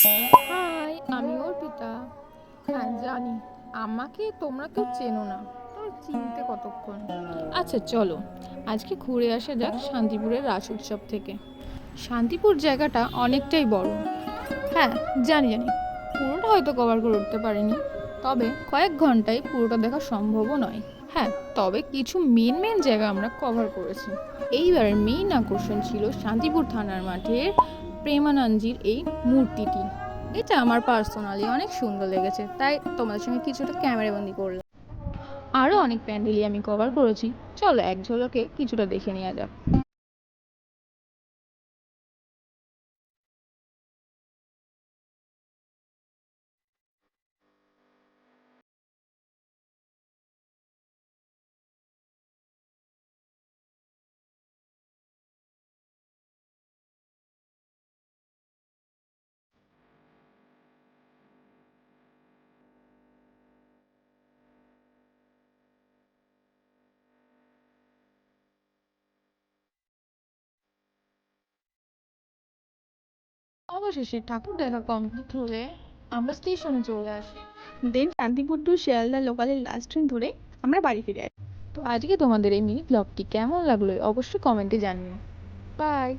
High, আমি অর্পিতা। হ্যাঁ জানি, আমাকে তোমরা কেউ চেনো না, তবে চিনতে কতক্ষণ। আচ্ছা চলো, আজকে ঘুরে আসা যাক শান্তিপুরের রাস উৎসব থেকে। শান্তিপুর জায়গাটা অনেকটাই বড়। হ্যাঁ জানি জানি, পুরোটা হয়তো কভার করে উঠতে পারিনি, তবে কয়েক ঘন্টায় পুরোটা দেখা সম্ভবও নয়। হ্যাঁ, তবে কিছু মেন মেন জায়গা আমরা কভার করেছি। এইবারের মেইন আকর্ষণ ছিল শান্তিপুর থানার মাঠের প্রেমানন্দজির এই মূর্তিটি। এটা আমার পার্সোনালি অনেক সুন্দর লেগেছে, তাই তোমাদের সঙ্গে কিছুটা ক্যামেরাবন্দি করলাম। আরও অনেক প্যান্ডেলই আমি কভার করেছি, চলো এক ঝলকে কিছুটা দেখে নেওয়া যাক। অবশেষে ঠাকুর দেখা কমপ্লিট হলে আমরা স্টেশনে চলে আসি। দেন শান্তিপুর টু শিয়ালদা লোকালের লাস্ট ট্রেন ধরে আমরা বাড়ি ফিরে আসি। তো আজকে তোমাদের এই মিনি ব্লগটি কেমন লাগলো অবশ্যই কমেন্টে জানিও। বাই।